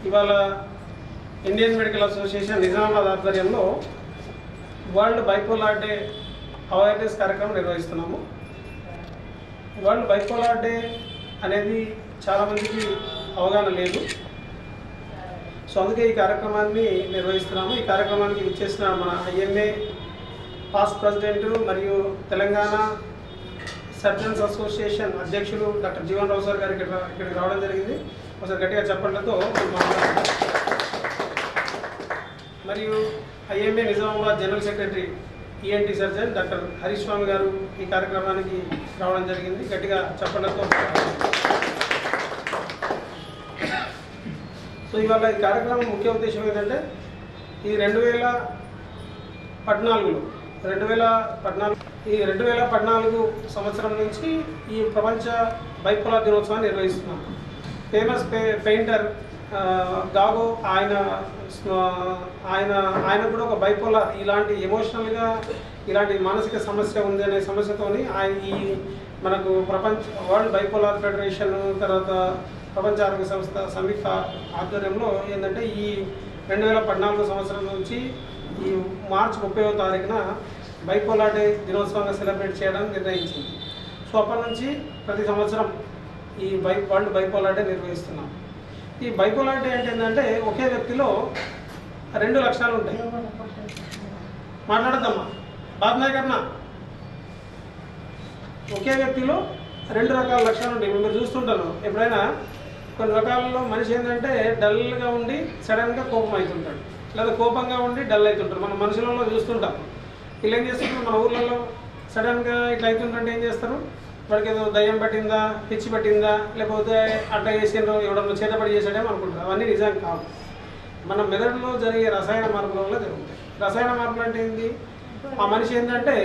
ఇవాళ Indian medical association Nizamabad ఆధ్వర్యంలో world bipolar day awareness కార్యక్రమం నిర్వహిస్తున్నాము. వరల్డ్ బైపోలార్ డే అనేది చాలామందికి అవగాహన లేదు. సో అందుకే ఈ కార్యక్రమాన్ని నిర్వహిస్తున్నాము. ఈ కార్యక్రమానికి ఇచ్చేసిన మన ఐఎంఏ పాస్ట్ ప్రెసిడెంట్ మరియు తెలంగాణ సర్జన్స్ అసోసియేషన్ అధ్యక్షులు డాక్టర్ జీవన్ రావు సార్ గారు ఇక్కడికి రావడం జరిగింది. ఒకసారి గట్టిగా చెప్పడంతో మరియు IMA Nizamabad general secretary ENT surgeon doctor Harish Swami గారు ఈ కార్యక్రమానికి రావడం జరిగింది. గట్టిగా చెప్పడంతో సో ఇవాళ ఈ కార్యక్రమం ముఖ్య ఉద్దేశం ఏంటంటే ఈ 2014 సంవత్సరం నుంచి ఈ ప్రపంచ బైపోలార్ దినోత్సవాన్ని నిర్వహిస్తున్నాం. ఫేమస్ పెయింటర్ గాగో ఆయన కూడా ఒక బైపోలార్ ఇలాంటి ఎమోషనల్గా ఇలాంటి మానసిక సమస్య ఉంది అనే సమస్యతోని ఆయన ఈ మనకు వరల్డ్ బైపోలార్ ఫెడరేషన్ తర్వాత ప్రపంచ ఆరోగ్య సంస్థ సంయుక్త ఆధ్వర్యంలో ఏంటంటే ఈ 2014 సంవత్సరం నుంచి ఈ మార్చి 30వ తారీఖున బైపోలార్ డే దినోత్సవంగా సెలబ్రేట్ చేయడానికి నిర్ణయించింది. సో అప్పటి నుంచి ప్రతి సంవత్సరం ఈ వరల్డ్ బైపోలార్ డే నిర్వహిస్తున్నాం. ఈ బైపోలార్ డే అంటే ఏంటంటే ఒకే వ్యక్తిలో 2 లక్షణాలు ఉంటాయి. మాట్లాడద్దమ్మా బాధ్నాయకన్నా. ఒకే వ్యక్తిలో 2 రకాల లక్షణాలు ఉంటాయి. మీరు చూస్తుంటాను ఎప్పుడైనా కొన్ని రకాలలో మనిషి ఏంటంటే డల్గా ఉండి సడన్గా కోపం అవుతుంటాడు, లేదా కోపంగా ఉండి డల్ అవుతుంటారు. మన మనుషులలో చూస్తుంటాం. వీళ్ళు ఏం చేస్తుంటారు, మన ఊర్లలో సడన్గా ఇట్లా అవుతుంటే ఏం చేస్తారు, వాడికి ఏదో దయ్యం పట్టిందా, పిచ్చి పట్టిందా, లేకపోతే అట్లా చేసిండ్రో ఎవడన్నా చేతపడి చేసాడేమో అనుకుంటారు. అవన్నీ నిజం కావు. మన మెదడులో జరిగే రసాయన మార్పుల వల్ల జరుగుతాయి. రసాయన మార్పులు అంటే ఏంటి, ఆ మనిషి ఏంటంటే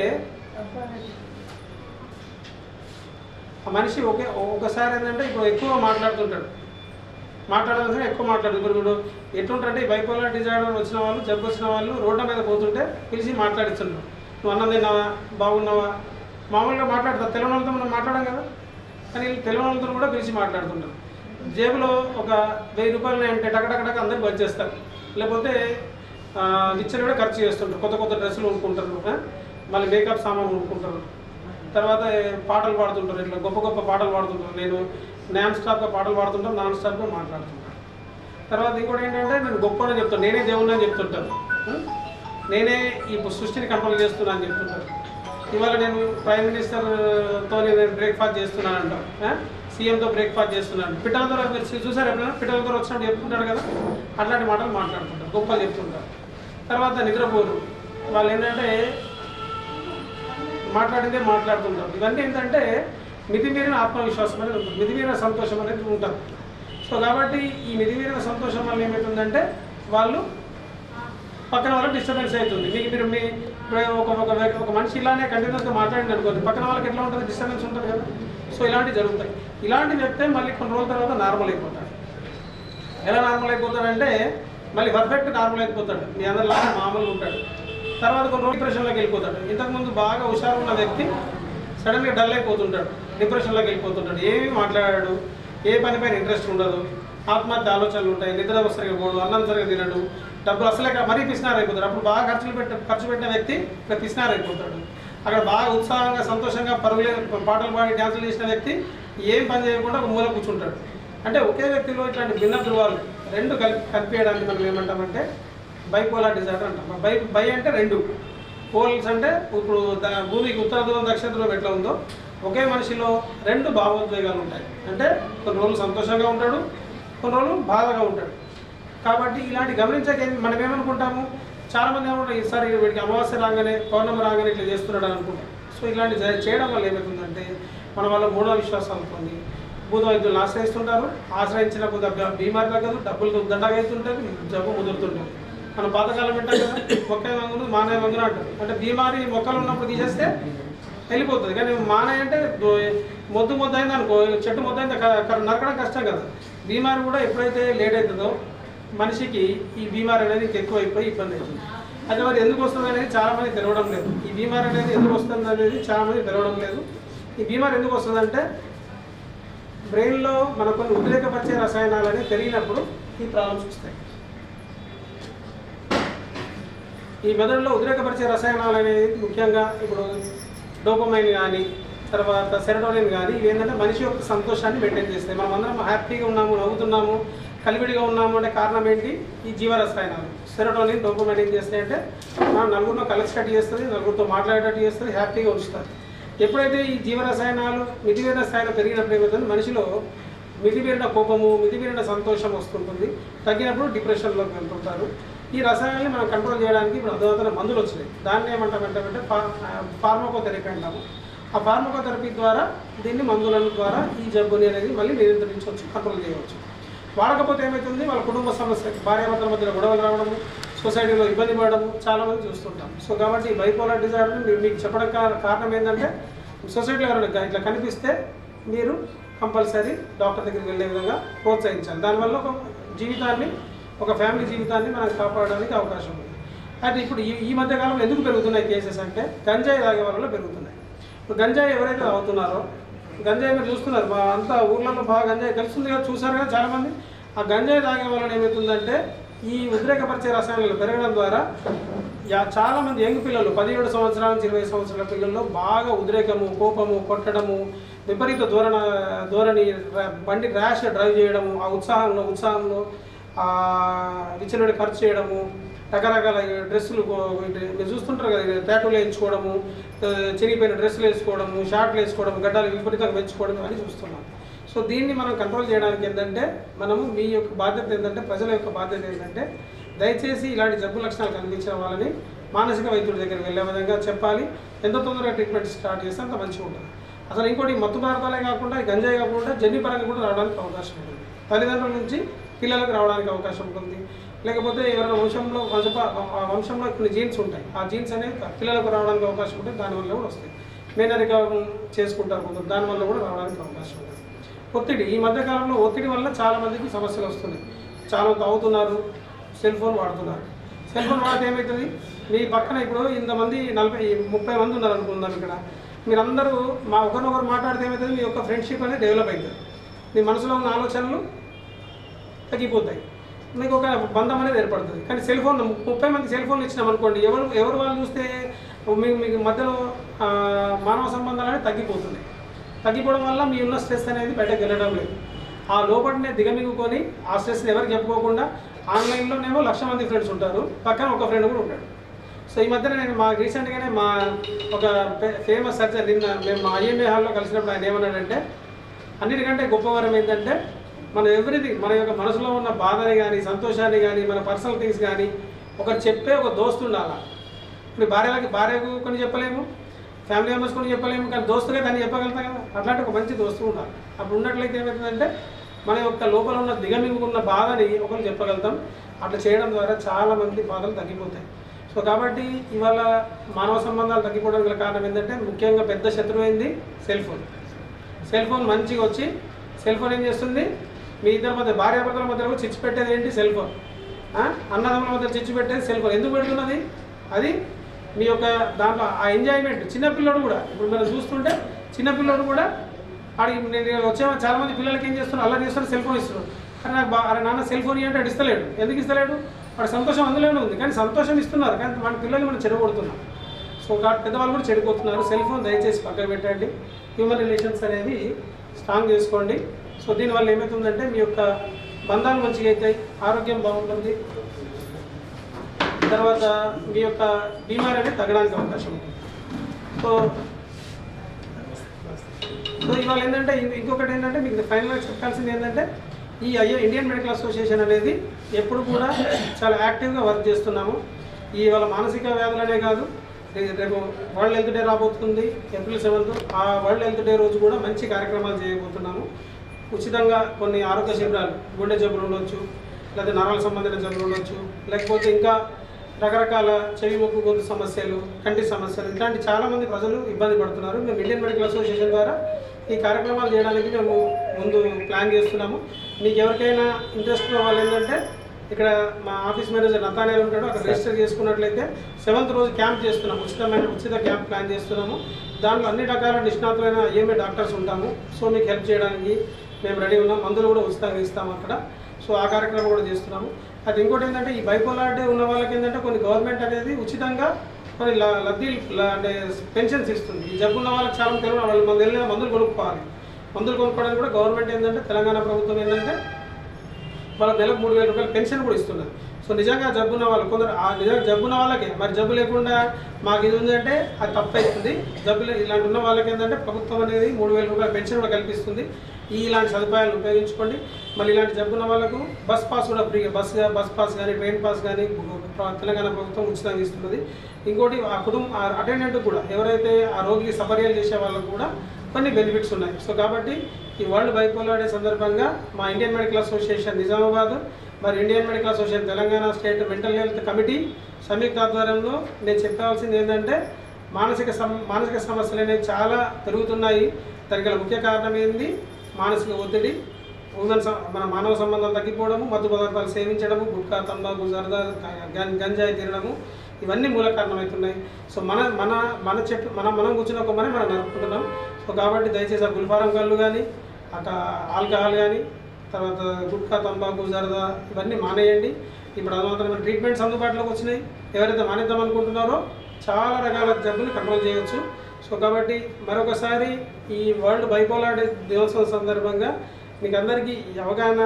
ఒకసారి ఏంటంటే ఇప్పుడు ఎక్కువ మాట్లాడుతుంటాడు, మాట్లాడాల్సిన ఎక్కువ మాట్లాడుతుంది. ఇప్పుడు ఎట్లుంటారంటే ఈ బైపోలార్ డిజార్డర్ వచ్చిన వాళ్ళు, జబ్బు వచ్చిన వాళ్ళు రోడ్ల మీద పోతుంటే పిలిచి మాట్లాడిస్తుంటారు. నువ్వు అన్నం తిన్నావా, బాగున్నావా, మామూలుగా మాట్లాడతారు. తెలియని వాళ్ళతో మనం మాట్లాడాం కదా, కానీ తెలియని వాళ్ళతో కూడా పిలిచి మాట్లాడుతుంటారు. జేబులో ఒక 1000 రూపాయలు అంటే టకటకటక అందరికి వచ్చేస్తారు. లేకపోతే విచ్చలు కూడా ఖర్చు చేస్తుంటారు. కొత్త డ్రెస్సులు కొనుక్కుంటారు, మళ్ళీ మేకప్ సామాన్ కొనుక్కుంటారు. తర్వాత పాటలు పాడుతుంటారు, ఇట్లా గొప్ప పాటలు పాడుతుంటారు. నేను నాన్ స్టాప్గా పాటలు పాడుతుంటాను, నాన్ స్టాప్గా మాట్లాడుతుంటాను. తర్వాత ఇంకోటి ఏంటంటే నేను గొప్ప అని చెప్తాను, నేనే దేవుణ్ణి అని చెప్తుంటాను, నేనే ఈ సృష్టిని కంట్రోల్ చేస్తున్నా అని చెప్తుంటాను. ఇవాళ నేను ప్రైమ్ మినిస్టర్తో నేను బ్రేక్ఫాస్ట్ చేస్తున్నాను అంటాం, సీఎంతో బ్రేక్ఫాస్ట్ చేస్తున్నాను. పిట్టల ద్వారా మీరు చూసారు ఎప్పుడైనా, పిట్టల ద్వారా వచ్చినప్పుడు చెప్తుంటారు కదా, అట్లాంటి మాటలు మాట్లాడుతుంటారు, గొప్పలు చెప్తుంటారు. తర్వాత నిద్రపోరు, వాళ్ళు ఏంటంటే మాట్లాడిందే మాట్లాడుతుంటారు. ఇవన్నీ ఏంటంటే మితిమీరిన ఆత్మవిశ్వాసం అనేది ఉంటుంది, మితిమీరిన సంతోషం అనేది ఉంటుంది. సో కాబట్టి ఈ మితిమీరిన సంతోషం వల్ల ఏమవుతుందంటే వాళ్ళు పక్కన వాళ్ళకి డిస్టర్బెన్స్ అవుతుంది. మీరు ఒక మనిషి ఇలానే కంటిన్యూస్గా మాట్లాడింది అనుకోండి, పక్కన వాళ్ళకి ఎట్లా ఉంటుంది, డిస్టర్బెన్స్ ఉంటుంది కదా. సో ఇలాంటివి జరుగుతాయి. ఇలాంటి వ్యక్తే మళ్ళీ కొన్ని రోజుల తర్వాత నార్మల్ అయిపోతాడు. ఎలా నార్మల్ అయిపోతాడంటే మళ్ళీ పర్ఫెక్ట్ నార్మల్ అయిపోతాడు, మీ అందరిలాగా మామూలుగా ఉంటాడు. తర్వాత కొన్ని రోజులు డిప్రెషన్లోకి వెళ్ళిపోతాడు. ఇంతకుముందు బాగా హుషారు ఉన్న వ్యక్తి సడన్గా డల్ అయిపోతుంటాడు, డిప్రెషన్లోకి వెళ్ళిపోతుంటాడు. ఏమీ మాట్లాడాడు, ఏ పని పైన ఇంట్రెస్ట్ ఉండదు, ఆత్మహత్య ఆలోచనలు ఉంటాయి, నిద్ర సరిగా పోడు, అన్నం సరిగా తినడు, డబ్బులు అసలే మరీ పిసినారు అయిపోతాడు. అప్పుడు బాగా ఖర్చు పెట్టిన వ్యక్తి ఇక్కడ పిసినారు అయిపోతాడు. అక్కడ బాగా ఉత్సాహంగా సంతోషంగా పాటలు పాడి డ్యాన్సులు చేసిన వ్యక్తి ఏం పని చేయకుండా ఒక మూల కూర్చుంటాడు. అంటే ఒకే వ్యక్తిలో ఇట్లాంటి భిన్న ధృవాలు 2 కలిపేయడానికి మనం ఏమంటామంటే బైపోలార్ డిజార్డర్ అంటాం. బై అంటే 2 పోల్స్, అంటే ఇప్పుడు భూమికి ఉత్తర ధ్రువం దక్షిణ ధ్రువం ఎట్లా ఉందో ఒకే మనిషిలో 2 భావోద్వేగాలు ఉంటాయి. అంటే కొన్ని రోజులు సంతోషంగా ఉంటాడు, కొన్ని రోజులు బాధగా ఉంటాడు. కాబట్టి ఇలాంటి గమనించక మనం ఏమనుకుంటాము, చాలామంది ఏమంటారు ఈసారి వీడికి అమావాస్య రాగానే పౌర్ణమి రాగానే ఇట్లా చేస్తున్నాడు అని అనుకుంటాం. సో ఇలాంటి చేయడం వల్ల ఏమవుతుందంటే మన వాళ్ళ మూఢ విశ్వాసాలు పొంది భూత వైద్యులను ఆశ్రయిస్తుంటారు. ఆశ్రయించిన బీమారి తగ్గదు, డబ్బులు దండగా అవుతుంటుంది, జబ్బు ముదురుతుంటుంది. మన పాతకాలం పెట్టాం కదా, మొక్క మందులు మానవ మందులు అంటారు. అంటే బీమారి మొక్కలు ఉన్నప్పుడు తీసేస్తే వెళ్ళిపోతుంది, కానీ మానవ అంటే మొద్దు అయింది అనుకో, చెట్టు మొద్దైంది నరకడం కష్టం కదా. బీమారి కూడా ఎప్పుడైతే లేట్ అవుతుందో మనిషికి ఈ బీమారి అనేది ఎక్కువైపోయి ఇబ్బంది అవుతుంది. అది మరి ఎందుకు వస్తుంది అనేది చాలామంది తెలవడం లేదు. ఈ బీమారి అనేది ఎందుకు వస్తుంది అనేది చాలామంది తెలవడం లేదు. ఈ బీమారి ఎందుకు వస్తుందంటే బ్రెయిన్లో మనకు కొన్ని ఉద్రేకపరిచే రసాయనాలు అనేవి పెరిగినప్పుడు ఈ ప్రాబ్లమ్స్ వస్తాయి. ఈ మెదడులో ఉద్రేకపరిచే రసాయనాలు అనేవి ముఖ్యంగా ఇప్పుడు డోపమైన్ కానీ తర్వాత సెరటోనిన్ కానీ ఇవి ఏంటంటే మనిషి యొక్క సంతోషాన్ని మెయింటైన్ చేస్తాయి. మనం అందరం హ్యాపీగా ఉన్నాము, నవ్వుతున్నాము, కలివిడిగా ఉన్నాము అంటే కారణం ఏంటి? ఈ జీవరసాయనాలు. సెరటోనిన్, డోపమైన్ ఏం చేస్తాయంటే మనం నలుగురిలో కలిసేటట్టు చేస్తుంది, నలుగురితో మాట్లాడేటట్టు చేస్తుంది, హ్యాపీగా ఉంచుతుంది. ఎప్పుడైతే ఈ జీవరసాయనాలు మితిమీరిన స్థాయిలో పెరిగినప్పుడు ఏమవుతుంది, మనిషిలో మితిమీరిన కోపము, మితిమీరిన సంతోషం వస్తుంటుంది. తగ్గినప్పుడు డిప్రెషన్లోకి వెళ్తుంటారు. ఈ రసాయనాన్ని మనం కంట్రోల్ చేయడానికి ఇప్పుడు అద్భుతమైన మందులు వచ్చినాయి. దాన్ని ఏమంటామంటే ఫార్మకోథెరపీ అంటాము. ఆ ఫార్మకోథెరపీ ద్వారా దీన్ని మందుల ద్వారా ఈ జబ్బుని అనేది మళ్ళీ నియంత్రించవచ్చు, కంట్రోల్ చేయవచ్చు. వాడకపోతే ఏమవుతుంది, వాళ్ళ కుటుంబ సమస్య, భార్యాభర్తల మధ్యలో గొడవలు రావడము, సొసైటీలో ఇబ్బంది పడడము చాలామంది చూస్తుంటాం. సో కాబట్టి బైపోలార్ డిజార్డర్ని మీకు చెప్పడం కారణం ఏంటంటే సొసైటీలో ఎవరైనా ఇట్లా కనిపిస్తే మీరు కంపల్సరీ డాక్టర్ దగ్గరికి వెళ్ళే విధంగా ప్రోత్సహించాలి. దానివల్ల ఒక జీవితాన్ని, ఒక ఫ్యామిలీ జీవితాన్ని మనం కాపాడడానికి అవకాశం ఉంది. అయితే ఇప్పుడు ఈ మధ్యకాలంలో ఎందుకు పెరుగుతున్నాయి కేసెస్ అంటే గంజాయి తాగే వాళ్ళలో పెరుగుతున్నాయి. ఇప్పుడు గంజాయి ఎవరైతే తాగుతున్నారో, గంజాయి మీరు చూస్తున్నారు, మా అంతా ఊర్లలో బాగా గంజాయి కలుస్తుంది కదా, చూసారు కదా చాలామంది. ఆ గంజాయి తాగే వలన ఏమవుతుందంటే ఈ ఉద్రేకపరిచే రసాయనాలు పెరగడం ద్వారా చాలామంది యంగ్ పిల్లలు 17 సంవత్సరాల నుంచి 20 సంవత్సరాల పిల్లల్లో బాగా ఉద్రేకము, కోపము, కొట్టడము, విపరీత ధోరణి, బండి ర్యాష్ డ్రైవ్ చేయడము, ఆ ఉత్సాహంలో విచ్చలవిడి ఖర్చు చేయడము, రకరకాల డ్రెస్సులు మీరు చూస్తుంటారు కదా, టాటూలు వేయించుకోవడము, చిరిగిపోయిన డ్రెస్సులు వేసుకోవడము, షార్ట్లు వేసుకోవడము, గడ్డలు విపరీతంగా పెంచుకోవడం అని చూస్తున్నాం. సో దీన్ని మనం కంట్రోల్ చేయడానికి ఏంటంటే మనము మీ యొక్క బాధ్యత ఏంటంటే, ప్రజల యొక్క బాధ్యత ఏంటంటే దయచేసి ఇలాంటి జబ్బు లక్షణాలు కనిపించిన వాళ్ళని మానసిక వైద్యుడి దగ్గరికి వెళ్ళే విధంగా చెప్పాలి. ఎంత తొందరగా ట్రీట్మెంట్ స్టార్ట్ చేస్తే అంత మంచిగా ఉంటుంది. అసలు ఇంకోటి మత్తు పదార్థాలే కాకుండా గంజాయి కాకుండా జన్యుపరంగా కూడా రావడానికి అవకాశం ఉంటుంది. తల్లిదండ్రుల నుంచి పిల్లలకు రావడానికి అవకాశం ఉంటుంది. లేకపోతే ఎవరైనా వంశంలో కొన్ని జీన్స్ ఉంటాయి, ఆ జీన్స్ అనేవి పిల్లలకు రావడానికి అవకాశం ఉంటుంది. దానివల్ల కూడా వస్తాయి. మేనరిక చేసుకుంటారు కొంచెం, దానివల్ల కూడా రావడానికి అవకాశం ఉంటుంది. ఒత్తిడి, ఈ మధ్యకాలంలో ఒత్తిడి వల్ల చాలామందికి సమస్యలు వస్తున్నాయి. చాలా తాగుతున్నారు, సెల్ ఫోన్ వాడుతున్నారు. సెల్ ఫోన్ వాడితే ఏమవుతుంది, మీ పక్కన ఇప్పుడు ఇంతమంది 40-30 మంది ఉన్నారు అనుకుందాం. ఇక్కడ మీరందరూ ఒకరినొకరు మాట్లాడితే ఏమవుతుంది, మీ యొక్క ఫ్రెండ్షిప్ అనేది డెవలప్ అవుతుంది. మీ మనసులో ఉన్న ఆలోచనలు తగ్గిపోతాయి, మీకు ఒక బంధం అనేది ఏర్పడుతుంది. కానీ సెల్ ఫోన్ 30 మంది సెల్ ఫోన్లు ఇచ్చినామనుకోండి, ఎవరు వాళ్ళు చూస్తే మీకు మధ్యలో మానవ సంబంధాలు అనేవి తగ్గిపోతున్నాయి. తగ్గిపోవడం వల్ల మీ ఉన్న స్ట్రెస్ అనేది బయటకు వెళ్ళడం లేదు. ఆ లోపలనే దిగమిగుకొని ఆ స్ట్రెస్ని ఎవరికి చెప్పుకోకుండా ఆన్లైన్లోనేమో 1,00,000 మంది ఫ్రెండ్స్ ఉంటారు, పక్కన ఒక ఫ్రెండ్ కూడా ఉంటాడు. సో ఈ మధ్యన నేను రీసెంట్గానే ఒక ఫేమస్ సర్జన్ మేము మా IMA హాల్లో కలిసినప్పుడు ఆయన ఏమన్నాడంటే, అన్నిటికంటే గొప్పవరం ఏంటంటే మన ఎవ్రీథింగ్, మన యొక్క మనసులో ఉన్న బాధని కానీ, సంతోషాన్ని కానీ, మన పర్సనల్ థింగ్స్ కానీ ఒకరు చెప్పే ఒక దోస్తు ఉండాలి. ఇప్పుడు భార్యకు కొన్ని చెప్పలేము, ఫ్యామిలీ మెంబర్స్ కొన్ని చెప్పలేము, కానీ దోస్తుగా దాన్ని చెప్పగలుగుతాం కదా. అట్లాంటి ఒక మంచి దోస్తు ఉండాలి. అప్పుడు ఉన్నట్లయితే ఏమవుతుందంటే మన యొక్క లోపల ఉన్న దిగమిగున్న బాధని ఒకరు చెప్పగలుగుతాం. అట్లా చేయడం ద్వారా చాలామంది బాధలు తగ్గిపోతాయి. సో కాబట్టి ఇవాళ మానవ సంబంధాలు తగ్గిపోవడం గల కారణం ఏంటంటే ముఖ్యంగా పెద్ద శత్రువు అయింది సెల్ ఫోన్. సెల్ ఫోన్ మంచిగా వచ్చి సెల్ ఫోన్ ఏం చేస్తుంది, మీ ఇద్దరి మధ్య భార్యాభర్తల మధ్యలో చిచ్చు పెట్టేది ఏంటి, సెల్ ఫోన్. అన్నదమ్ముల మధ్య చిచ్చు పెట్టేది సెల్ ఫోన్. ఎందుకు పెడుతున్నది, అది మీ యొక్క దాంట్లో ఆ ఎంజాయ్మెంట్. చిన్నపిల్లడు కూడా ఇప్పుడు మనం చూస్తుంటే చిన్నపిల్లడు కూడా నేను వచ్చే చాలామంది పిల్లలకి ఏం చేస్తున్నారు, అలా చేస్తారు, సెల్ ఫోన్ ఇస్తున్నారు. కానీ నాకు అరే నాన్న సెల్ ఫోన్ అంటే వాడు ఇస్తలేడు. ఎందుకు ఇస్తలేడు, వాడి సంతోషం అందులోనే ఉంది. కానీ సంతోషం ఇస్తున్నారు, కానీ మన పిల్లల్ని మనం చెడగొడుతున్నాం. సో కాబట్టి పెద్దవాళ్ళు కూడా చెడిపోతున్నారు. సెల్ ఫోన్ దయచేసి పక్కన పెట్టండి. హ్యూమన్ రిలేషన్స్ అనేవి స్ట్రాంగ్ చేసుకోండి. సో దీనివల్ల ఏమవుతుందంటే మీ యొక్క బంధాలు మంచిగా అవుతాయి, ఆరోగ్యం బాగుంటుంది, తర్వాత మీ యొక్క బీమారీ అనేది తగ్గడానికి అవకాశం ఉంటుంది. సో ఇవాళ ఏంటంటే ఇంకొకటి ఏంటంటే మీకు ఫైనల్గా చెప్పాల్సింది ఏంటంటే ఈ ఇండియన్ మెడికల్ అసోసియేషన్ అనేది ఎప్పుడు కూడా చాలా యాక్టివ్గా వర్క్ చేస్తున్నాము. ఇవాళ మానసిక వ్యాధులనే కాదు, రేపు వరల్డ్ హెల్త్ డే రాబోతుంది April 7th. ఆ వరల్డ్ హెల్త్ డే రోజు కూడా మంచి కార్యక్రమాలు చేయబోతున్నాము. ఉచితంగా కొన్ని ఆరోగ్య శిబిరాలు, గుండె జబ్బులు ఉండొచ్చు, లేకపోతే నరాల సంబంధించిన జబ్బులు ఉండొచ్చు, లేకపోతే ఇంకా రకరకాల చెవి ముక్కు గొంతు సమస్యలు, కంటి సమస్యలు, ఇట్లాంటి చాలామంది ప్రజలు ఇబ్బంది పడుతున్నారు. మేము ఇండియన్ మెడికల్ అసోసియేషన్ ద్వారా ఈ కార్యక్రమాలు చేయడానికి మేము ముందు ప్లాన్ చేస్తున్నాము. మీకు ఎవరికైనా ఇంట్రెస్ట్ ఉన్న వాళ్ళు ఏంటంటే ఇక్కడ మా ఆఫీస్ మేనేజర్ నతానేలు ఉంటాడు, అక్కడ రిజిస్టర్ చేసుకున్నట్లయితే 7th రోజు క్యాంప్ చేస్తున్నాము, ఉచిత క్యాంప్ ప్లాన్ చేస్తున్నాము. దాంట్లో అన్ని రకాల నిష్ణాతులైన ఏమే డాక్టర్స్ ఉంటాము. సో మీకు హెల్ప్ చేయడానికి మేము రెడీ ఉన్నాం. మందులు కూడా ఉచితంగా ఇస్తాము అక్కడ. సో ఆ కార్యక్రమం కూడా చేస్తున్నాము. అది ఇంకోటి ఏంటంటే ఈ బైపోలారిటీ ఉన్న వాళ్ళకి ఏంటంటే కొన్ని గవర్నమెంట్ అనేది ఉచితంగా కొన్ని లబ్ధి అంటే పెన్షన్స్ ఇస్తుంది. ఈ జబ్బు ఉన్న వాళ్ళకి చాలా తెలియదు, వాళ్ళు మన వెళ్ళిన మందులు కొనుక్కోవాలి. మందులు కొనుక్కోవడానికి కూడా గవర్నమెంట్ ఏంటంటే తెలంగాణ ప్రభుత్వం ఏంటంటే వాళ్ళకి నెలకు 3,000 రూపాయలు పెన్షన్ కూడా ఇస్తున్నారు. సో నిజంగా జబ్బున్న వాళ్ళు కొందరు నిజంగా జబ్బున్న వాళ్ళకి మరి జబ్బు లేకుండా మాకు ఇది ఉందంటే అది తప్పవుతుంది. ఇలాంటి ఉన్న వాళ్ళకి ఏంటంటే ప్రభుత్వం అనేది 3,000 రూపాయల పెన్షన్ కూడా కల్పిస్తుంది. ఇలాంటి సదుపాయాలు ఉపయోగించుకోండి. మళ్ళీ ఇలాంటి జబ్బున్న వాళ్ళకు బస్ పాస్ కూడా ఫ్రీగా బస్ పాస్ కానీ ట్రైన్ పాస్ కానీ తెలంగాణ ప్రభుత్వం ఉచితంగా ఇస్తున్నది. ఇంకోటి ఆ అటెండెంట్ కూడా ఎవరైతే ఆ రోగికి సపర్యలు చేసే వాళ్ళకు కూడా కొన్ని బెనిఫిట్స్ ఉన్నాయి. సో కాబట్టి ఈ వరల్డ్ బైపోలార్ డే సందర్భంగా మా ఇండియన్ మెడికల్ అసోసియేషన్ నిజామాబాద్ మరి Indian medical association Telangana state mental health committee సంయుక్త ఆధ్వర్యంలో నేను చెప్పాల్సింది ఏంటంటే మానసిక సమస్యలు అనేవి చాలా పెరుగుతున్నాయి. దానికి ముఖ్య కారణం ఏంది? మానసిక ఒత్తిడి, మన మానవ సంబంధాలు తగ్గిపోవడము, మత్తు పదార్థాలు సేవించడము, గుట్కా, తంబాకు, జరదా, గంజాయి తినడము, ఇవన్నీ మూల కారణమవుతున్నాయి. సో మన చెట్టు మనం కూర్చున్న కొమ్మని మనం నరుపుకుంటున్నాం. సో కాబట్టి దయచేసి ఆ గుల్ఫారం కళ్ళు కానీ ఆల్కహాల్ కానీ తర్వాత గుట్కా, తంబాకు, జరదా ఇవన్నీ మానేయండి. ఇప్పుడు అదనంతరమైన ట్రీట్మెంట్స్ అందుబాటులోకి వచ్చినాయి. ఎవరైతే మానేద్దాం అనుకుంటున్నారో చాలా రకాల జబ్బులు కంట్రోల్ చేయవచ్చు. సో కాబట్టి మరొకసారి ఈ వరల్డ్ బైపోలార్ డే దినోత్సవం సందర్భంగా మీకు అందరికీ అవగాహన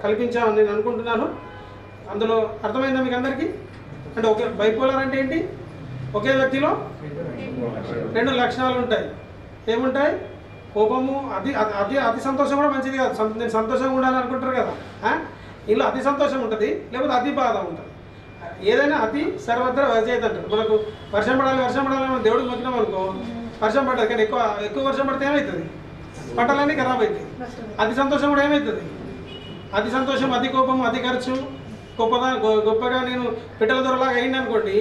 కల్పించామని నేను అనుకుంటున్నాను. అందులో అర్థమైందా మీకు అందరికీ? అంటే ఒకే బైపోలార్ అంటే ఏంటి? ఒకే వ్యక్తిలో 2 లక్షణాలు ఉంటాయి. ఏముంటాయి? కోపము, అతి సంతోషం కూడా మంచిది కాదు. నేను సంతోషంగా ఉండాలని అనుకుంటారు కదా, ఇందులో అతి సంతోషం ఉంటుంది, లేకపోతే అతి బాధ ఉంటుంది. ఏదైనా అతి సర్వత్ర వజేత అంటారు. మనకు వర్షం పడాలని దేవుడికి మొక్కినాం అనుకో, వర్షం పడ్డది. కానీ ఎక్కువ వర్షం పడితే ఏమవుతుంది? పంటలన్నీ ఖరాబ్ అవుతాయి. అతి సంతోషం కూడా ఏమవుతుంది? అతి సంతోషం, అతి కోపం, అతి ఖర్చు, గొప్పగా నేను పిట్టల దొరలాగా అయింది అనుకోండి,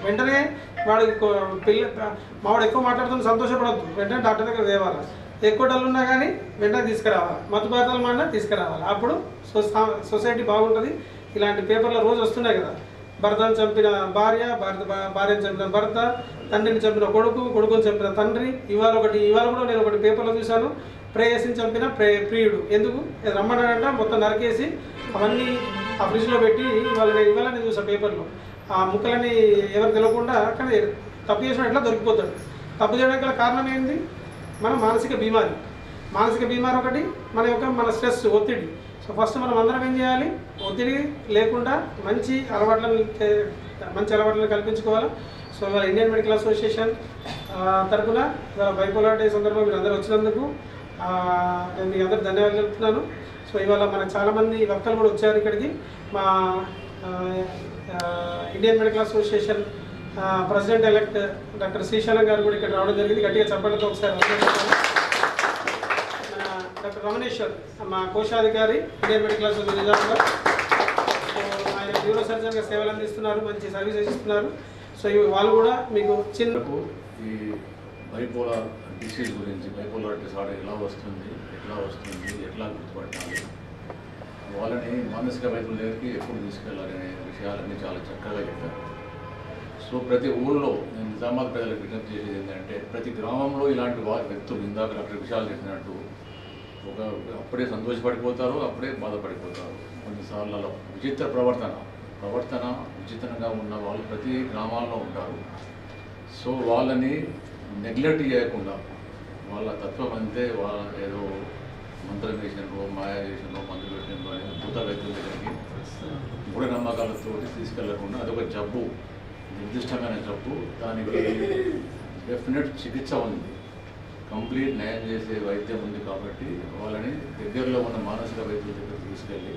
వెంటనే మావాడు ఎక్కువ మాట్లాడుతున్న సంతోషపడద్దు, వెంటనే డాక్టర్ దగ్గర తేవాలి. ఎక్కువ డల్లు ఉన్నా కానీ వెంటనే తీసుకురావాలి. మత్తు పదార్థాలు మాడినా తీసుకురావాలి. అప్పుడు సొసైటీ బాగుంటుంది. ఇలాంటి పేపర్లో రోజు వస్తున్నాయి కదా, భర్తను చంపిన భార్య, భార్యను చంపిన భర్త, తండ్రిని చంపిన కొడుకుని చంపిన తండ్రి. ఇవాళ కూడా నేను ఒకటి పేపర్లో చూశాను, ప్రేయసిని చంపిన ప్రియుడు. ఎందుకు రమ్మన్నాడంట, మొత్తం నరికేసి అవన్నీ ఆ ఫ్రిడ్జ్లో పెట్టి ఇవాళ నేను చూసాను పేపర్లో. ఆ ముక్కలని ఎవరు తెలియకుండా కానీ తప్పు చేసిన ఎట్లా దొరికిపోతాడు. తప్పు చేయడానికి గల కారణం ఏంటి? మన మానసిక బీమారి ఒకటి, మన స్ట్రెస్, ఒత్తిడి. సో ఫస్ట్ మనం అందరం ఏం చేయాలి? ఒత్తిడి లేకుండా మంచి అలవాట్లను కల్పించుకోవాలి. సో ఇవాళ ఇండియన్ మెడికల్ అసోసియేషన్ తరఫున ఇవాళ బైపోలార్ డే సందర్భంగా మీరు అందరూ వచ్చినందుకు నేను మీకు అందరూ ధన్యవాదాలు చెప్తున్నాను. సో ఇవాళ మనకు చాలామంది వక్తలు కూడా వచ్చారు ఇక్కడికి. మా Indian medical association president elect doctor Srisailam గారు కూడా ఇక్కడ రావడం జరిగింది. గట్టిగా చెప్పడంతో ఒకసారి డాక్టర్ రమణేశ్వర్ మా కోశాధికారి Indian medical association Nizamabad. So ఆయన న్యూరో సర్జన్గా సేవలు అందిస్తున్నారు, మంచి సర్వీసెస్ ఇస్తున్నారు. సో వాళ్ళు కూడా మీకు ఈ బైపోలార్ డిసీజ్ గురించి, బైపోలార్ డిసార్డర్ ఎలా వస్తుంది, ఎట్లా గుర్తుపట్టాలి, వాళ్ళని మానసిక వైద్యుల దగ్గరికి ఎప్పుడు తీసుకెళ్ళాలనే విషయాలన్నీ చాలా చక్కగా చెప్పారు. సో ప్రతి ఊళ్ళో నేను నిజామాబాద్ ప్రజలకు విజ్ఞప్తి చేసేది ఏంటంటే, ప్రతి గ్రామంలో ఇలాంటి వ్యక్తులు ఇందాక డాక్టర్ విషయాలు చెప్పినట్టు అప్పుడే సంతోషపడిపోతారు, అప్పుడే బాధపడిపోతారు. కొన్నిసార్లు అలా విచిత్ర ప్రవర్తన విచిత్రంగా ఉన్న వాళ్ళు ప్రతి గ్రామాల్లో ఉంటారు. సో వాళ్ళని నెగ్లెక్ట్ చేయకుండా వాళ్ళ తత్వం అంతే, వాళ్ళ ఏదో మంత్రం వేసినో, మాయా చేసినో, మందు పెట్టినో అనేది భూత వ్యక్తుల దగ్గరికి మూఢనమ్మకాలతో తీసుకెళ్లకుండా, అదొక జబ్బు, నిర్దిష్టమైన జబ్బు, దానికి డెఫినెట్ చికిత్స ఉంది, కంప్లీట్ న్యాయం చేసే వైద్యం ఉంది. కాబట్టి వాళ్ళని దగ్గరలో ఉన్న మానసిక వైద్యుల దగ్గరికి తీసుకెళ్ళి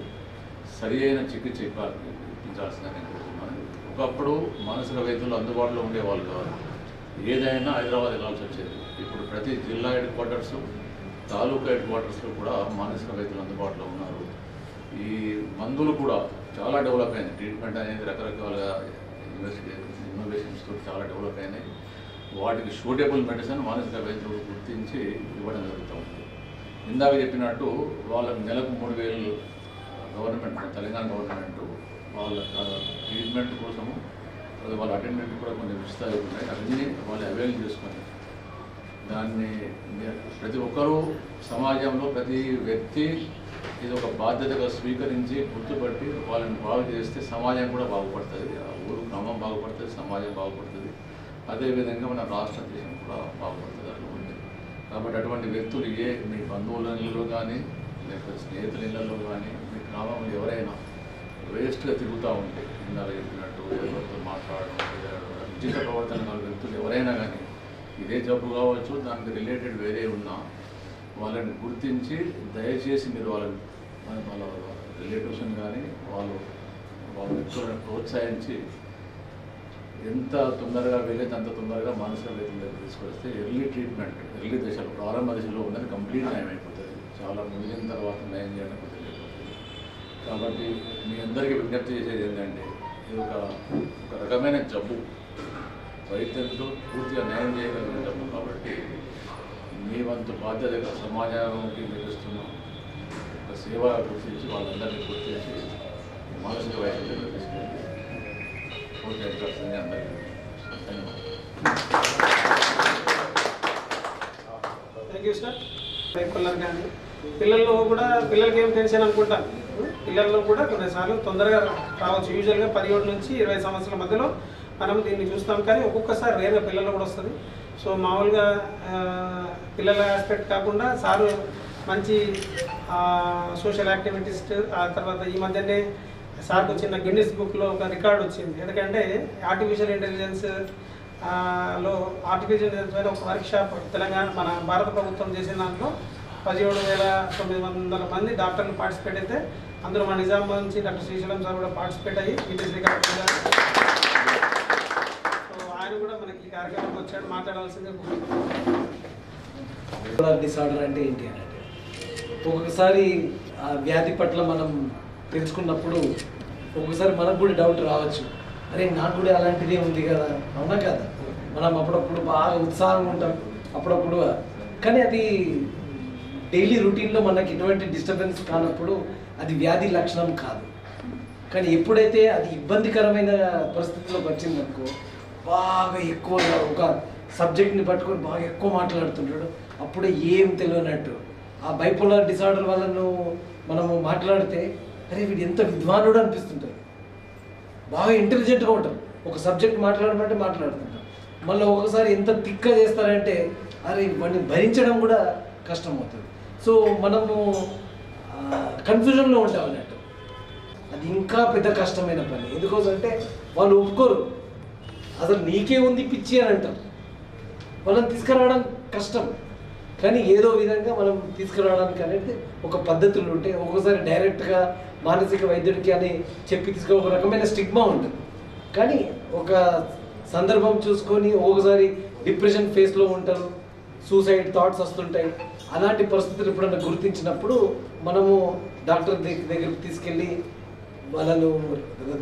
సరి అయిన చికిత్స ఇప్పించాల్సిందని నేను కోరుతున్నాను. ఒకప్పుడు మానసిక వైద్యులు అందుబాటులో ఉండేవాళ్ళు కాదు, ఏదైనా హైదరాబాద్ వెళ్ళాల్సి వచ్చేది. ఇప్పుడు ప్రతి జిల్లా హెడ్ క్వార్టర్స్, తాలూకా హెడ్ క్వార్టర్స్లో కూడా మానసిక వైద్యులు అందుబాటులో ఉన్నారు. ఈ మందులు కూడా చాలా డెవలప్ అయింది. ట్రీట్మెంట్ అనేది రకరకాలుగా ఇన్నోవేషన్స్తో చాలా డెవలప్ అయినాయి. వాటికి సూటబుల్ మెడిసిన్ మానసిక వైద్యులు గుర్తించి ఇవ్వడం జరుగుతుంది. ఇందాక చెప్పినట్టు వాళ్ళకి నెలకు 3,000 గవర్నమెంట్, తెలంగాణ గవర్నమెంట్ వాళ్ళ ట్రీట్మెంట్ కోసము వాళ్ళ అటెండెంట్ కూడా కొన్ని ఉచితాలు ఉన్నాయి. అవన్నీ వాళ్ళు అవైల్ చేసుకొని దాన్ని ప్రతి ఒక్కరూ సమాజంలో ప్రతి వ్యక్తి ఇది ఒక బాధ్యతగా స్వీకరించి గుర్తుపట్టి వాళ్ళని బాగు చేస్తే సమాజం కూడా బాగుపడుతుంది, ఆ ఊరు క్రమం బాగుపడుతుంది, సమాజం బాగుపడుతుంది, అదేవిధంగా మన రాష్ట్ర దేశం కూడా బాగుపడుతుంది. అట్లా ఉంది కాబట్టి అటువంటి వ్యక్తులు మీ బంధువుల ఇళ్ళలో కానీ లేకపోతే స్నేహితుల ఇళ్ళలో కానీ మీ గ్రామంలో ఎవరైనా వేస్ట్గా తిరుగుతూ ఉంటే ఇందాక చెప్పినట్టు ఎవరితో మాట్లాడడం ఉచిత ప్రవర్తన గల వ్యక్తులు ఎవరైనా కానీ ఇదే జబ్బు కావచ్చు దానికి రిలేటెడ్ వేరే ఉన్నా వాళ్ళని గుర్తించి దయచేసి మీరు వాళ్ళ రిలేటివ్స్ని కానీ వాళ్ళ వ్యక్తులను ప్రోత్సహించి ఎంత తొందరగా వెళ్ళేది అంత తొందరగా మానసిక వైద్యులకు తీసుకొస్తే ఎర్లీ ట్రీట్మెంట్ ఎర్లీ దశలో ప్రారంభ దశలో ఉన్నది కంప్లీట్ నయం అయిపోతుంది. చాలా ముగిన తర్వాత నయం చేయడానికి తెలియకపోతుంది. కాబట్టి మీ అందరికీ విజ్ఞప్తి చేసేది ఏంటంటే ఇది ఒక రకమైన జబ్బు, వైద్యంతో పూర్తిగా న్యాయం చేయగలిగిన జబ్బు. కాబట్టి మీ వంతు బాధ్యతగా సమాజానికి నిర్వహిస్తున్న ఒక సేవ గుర్తించి వాళ్ళందరినీ గుర్తించి మానసిక వైద్యులకు తీసుకెళ్ళి ప్రోత్సహించాల్సింది అందరికీ. Thank you sir. పిల్లలు కానీ పిల్లలకి ఏం టెన్షన్ అనుకుంటా, పిల్లల్లో కూడా కొన్నిసార్లు తొందరగా రావచ్చు. యూజువల్గా 17 నుంచి 20 సంవత్సరాల మధ్యలో మనం దీన్ని చూస్తాం, కానీ ఒక్కొక్కసారి రేర్గా పిల్లల్లో కూడా వస్తుంది. సో మామూలుగా పిల్లల ఆస్పెక్ట్ కాకుండా సారు మంచి సోషల్ యాక్టివిటీస్ట్. ఆ తర్వాత ఈ మధ్యనే సార్కు వచ్చిన గిన్నిస్ బుక్లో ఒక రికార్డ్ వచ్చింది. ఎందుకంటే ఆర్టిఫిషియల్ ఇంటెలిజెన్స్ పైన ఒక వర్క్షాప్ తెలంగాణ మన భారత ప్రభుత్వం చేసిన దాంట్లో 17,900 మంది డాక్టర్లు పార్టిసిపేట్ అయితే అందులో మన నిజామాబాద్ నుంచి డాక్టర్ శ్రీశైలం సార్ కూడా పార్టిసిపేట్ అయ్యి గిన్నిస్ రికార్డ్ చేశారు. సో ఆయన కూడా మనకి ఈ కార్యక్రమానికి వచ్చాడు, మాట్లాడాల్సిందే. డిసార్డర్ అంటే ఏంటి అని అంటే ఒక్కొక్కసారి ఆ వ్యాధి పట్ల మనం తెలుసుకున్నప్పుడు ఒక్కొక్కసారి మనకు కూడా డౌట్ రావచ్చు, అరే నాకు కూడా అలాంటిదే ఉంది కదా, అవునా కదా. మనం అప్పుడప్పుడు బాగా ఉత్సాహంగా ఉంటాం అప్పుడప్పుడు, కానీ అది డైలీ రొటీన్లో మనకి ఎటువంటి డిస్టర్బెన్స్ కానప్పుడు అది వ్యాధి లక్షణం కాదు. కానీ ఎప్పుడైతే అది ఇబ్బందికరమైన పరిస్థితిలోకి వచ్చిందనుకో బాగా ఎక్కువగా ఒక సబ్జెక్ట్ని పట్టుకొని బాగా ఎక్కువ మాట్లాడుతుంటాడు, అప్పుడే ఏం తెలియనట్టు ఆ బైపోలార్ డిసార్డర్ వాళ్ళను మనము మాట్లాడితే అరే వీడు ఎంత విద్వానుడు అనిపిస్తుంటుంది, బాగా ఇంటెలిజెంట్గా ఉంటారు. ఒక సబ్జెక్ట్ మాట్లాడమంటే మాట్లాడుతుంటారు. మళ్ళీ ఒకసారి ఎంత తిక్క చేస్తారంటే అరే వాడిని భరించడం కూడా కష్టం అవుతుంది. సో మనము కన్ఫ్యూజన్లో ఉంటాం అన్నట్టు. అది ఇంకా పెద్ద కష్టమైన పని. ఎందుకోసంటే వాళ్ళు ఒప్పుకోరు, అసలు నీకే ఉంది పిచ్చి అని అంటారు. వాళ్ళని తీసుకురావడం కష్టం, కానీ ఏదో విధంగా మనం తీసుకురావడానికి అనేది ఒక పద్ధతులు ఉంటాయి. ఒక్కోసారి డైరెక్ట్గా మానసిక వైద్యుడికి అని చెప్పి ఒక రకమైన స్టిగ్మా ఉంటుంది. కానీ ఒక సందర్భం చూసుకొని ఒక్కొక్కసారి డిప్రెషన్ ఫేస్లో ఉంటారు, సూసైడ్ థాట్స్ వస్తుంటాయి. అలాంటి పరిస్థితులు ఎప్పుడన్నా గుర్తించినప్పుడు మనము డాక్టర్ దగ్గరికి తీసుకెళ్ళి వాళ్ళను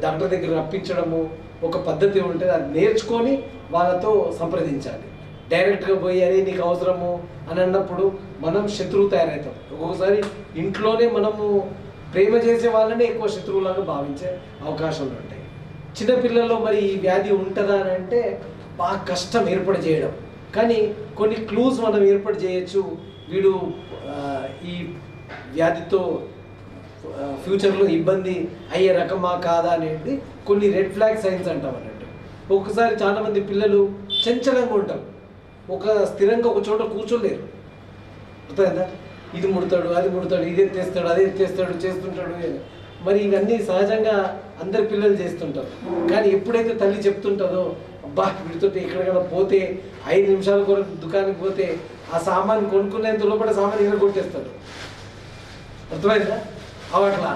డాక్టర్ దగ్గర రప్పించడము ఒక పద్ధతి ఉంటుంది. అది నేర్చుకొని వాళ్ళతో సంప్రదించాలి. డైరెక్ట్గా పోయి అదే నీకు అవసరము అని అన్నప్పుడు మనం శత్రువు తయారవుతాం. ఒక్కొక్కసారి ఇంట్లోనే మనము ప్రేమ చేసే వాళ్ళని ఎక్కువ శత్రువులాగా భావించే అవకాశాలు ఉంటాయి. చిన్నపిల్లల్లో మరి ఈ వ్యాధి ఉంటుందా అని అంటే బాగా కష్టం ఏర్పాటు చేయడం, కానీ కొన్ని క్లూస్ మనం ఏర్పాటు చేయొచ్చు. వీడు ఈ వ్యాధితో ఫ్యూచర్లో ఇబ్బంది అయ్యే రకమా కాదా అనేది కొన్ని రెడ్ ఫ్లాగ్ సైన్స్ అంటాం అన్నట్టు. ఒక్కసారి చాలామంది పిల్లలు చంచలంగా ఉంటారు, ఒక స్థిరంగా ఒక చోట కూర్చోలేరు. అర్థమైందా? ఇది ముడతాడు, అది ముడతాడు, ఇది ఎత్తేస్తాడు, అది ఎత్తేస్తాడు, చేస్తుంటాడు. మరి ఇవన్నీ సహజంగా అందరి పిల్లలు చేస్తుంటారు. కానీ ఎప్పుడైతే తల్లి చెప్తుంటుందో అబ్బా వీటితో ఎక్కడికైనా పోతే 5 నిమిషాల కొరకు దుకాణానికి పోతే ఆ సామాన్ కొనుక్కునేంత లోపల సామాన్ ఇక్కడ కొట్టేస్తాడు. అర్థమైందా? అవట్లా